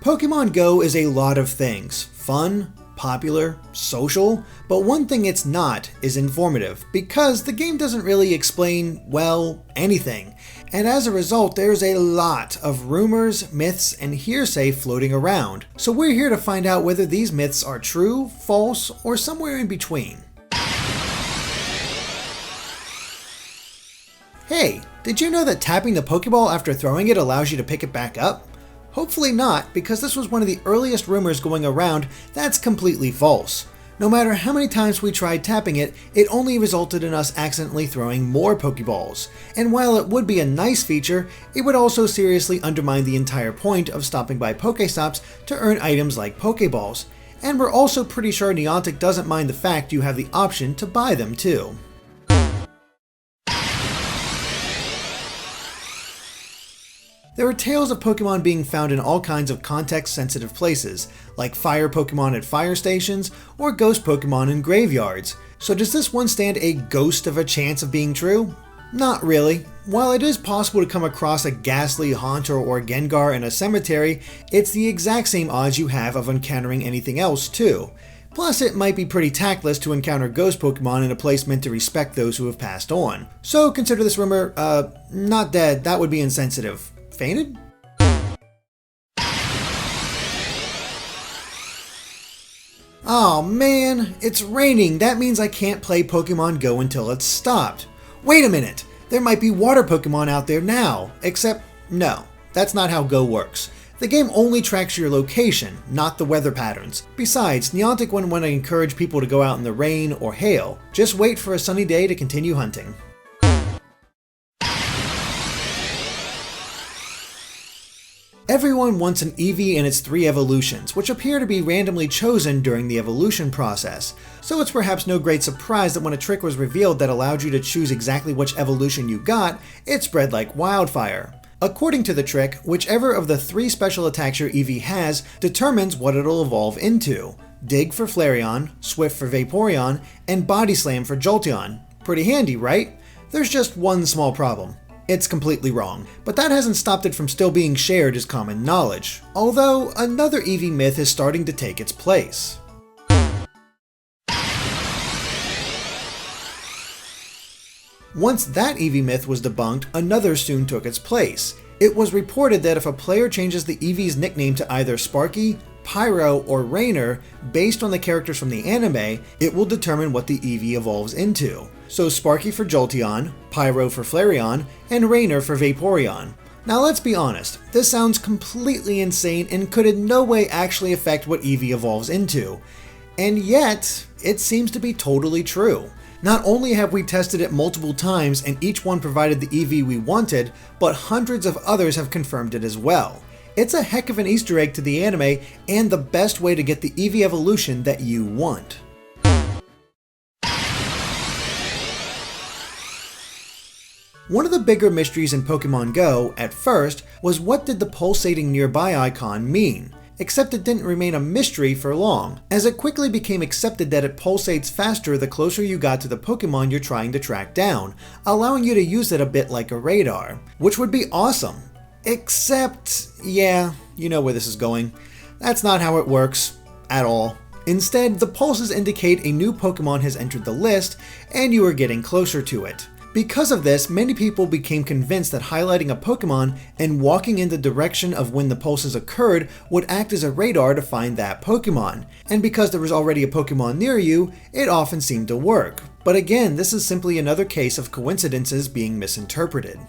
Pokemon Go is a lot of things. Fun, popular, social, but one thing it's not is informative, because the game doesn't really explain, well, anything. And as a result, there's a lot of rumors, myths, and hearsay floating around. So we're here to find out whether these myths are true, false, or somewhere in between. Hey, did you know that tapping the Pokeball after throwing it allows you to pick it back up? Hopefully not, because this was one of the earliest rumors going around that's completely false. No matter how many times we tried tapping it, it only resulted in us accidentally throwing more Pokeballs. And while it would be a nice feature, it would also seriously undermine the entire point of stopping by Pokestops to earn items like Pokeballs. And we're also pretty sure Niantic doesn't mind the fact you have the option to buy them too. There are tales of Pokemon being found in all kinds of context-sensitive places, like fire Pokemon at fire stations or ghost Pokemon in graveyards. So does this one stand a ghost of a chance of being true? Not really. While it is possible to come across a ghastly Haunter or Gengar in a cemetery, it's the exact same odds you have of encountering anything else too. Plus, it might be pretty tactless to encounter ghost Pokemon in a place meant to respect those who have passed on. So consider this rumor, not dead, that would be insensitive. Fainted? Oh man, it's raining. That means I can't play Pokemon Go until it's stopped. Wait a minute, there might be water Pokemon out there now. Except, no, that's not how Go works. The game only tracks your location, not the weather patterns. Besides, Niantic wouldn't want to encourage people to go out in the rain or hail. Just wait for a sunny day to continue hunting. Everyone wants an Eevee in its 3 evolutions, which appear to be randomly chosen during the evolution process. So it's perhaps no great surprise that when a trick was revealed that allowed you to choose exactly which evolution you got, it spread like wildfire. According to the trick, whichever of the 3 special attacks your Eevee has determines what it'll evolve into. Dig for Flareon, Swift for Vaporeon, and Body Slam for Jolteon. Pretty handy, right? There's just one small problem. It's completely wrong, but that hasn't stopped it from still being shared as common knowledge, although another Eevee myth is starting to take its place. Once that Eevee myth was debunked, another soon took its place. It was reported that if a player changes the Eevee's nickname to either Sparky, Pyro, or Rainer based on the characters from the anime, it will determine what the Eevee evolves into. So Sparky for Jolteon, Pyro for Flareon, and Rainer for Vaporeon. Now let's be honest, this sounds completely insane and could in no way actually affect what Eevee evolves into. And yet, it seems to be totally true. Not only have we tested it multiple times and each one provided the Eevee we wanted, but hundreds of others have confirmed it as well. It's a heck of an Easter egg to the anime and the best way to get the Eevee evolution that you want. One of the bigger mysteries in Pokemon Go, at first, was what did the pulsating nearby icon mean? Except it didn't remain a mystery for long, as it quickly became accepted that it pulsates faster the closer you got to the Pokemon you're trying to track down, allowing you to use it a bit like a radar, which would be awesome. Except, yeah, you know where this is going. That's not how it works, at all. Instead, the pulses indicate a new Pokemon has entered the list, and you are getting closer to it. Because of this, many people became convinced that highlighting a Pokemon and walking in the direction of when the pulses occurred would act as a radar to find that Pokemon. And because there was already a Pokemon near you, it often seemed to work. But again, this is simply another case of coincidences being misinterpreted.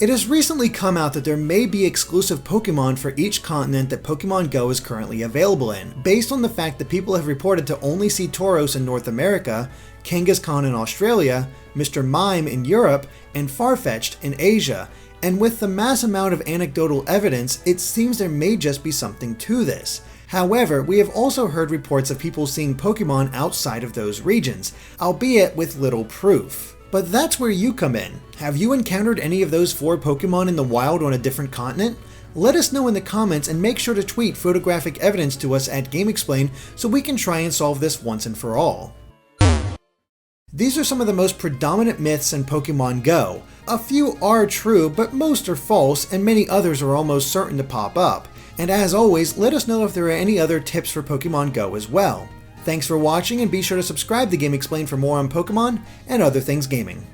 It has recently come out that there may be exclusive Pokemon for each continent that Pokemon Go is currently available in, based on the fact that people have reported to only see Tauros in North America, Kangaskhan in Australia, Mr. Mime in Europe, and Farfetch'd in Asia. And with the mass amount of anecdotal evidence, it seems there may just be something to this. However, we have also heard reports of people seeing Pokemon outside of those regions, albeit with little proof. But that's where you come in. Have you encountered any of those 4 Pokemon in the wild on a different continent? Let us know in the comments and make sure to tweet photographic evidence to us at GameXplain so we can try and solve this once and for all. These are some of the most predominant myths in Pokémon Go. A few are true, but most are false, and many others are almost certain to pop up. And as always, let us know if there are any other tips for Pokémon Go as well. Thanks for watching, and be sure to subscribe to Game Explained for more on Pokémon and other things gaming.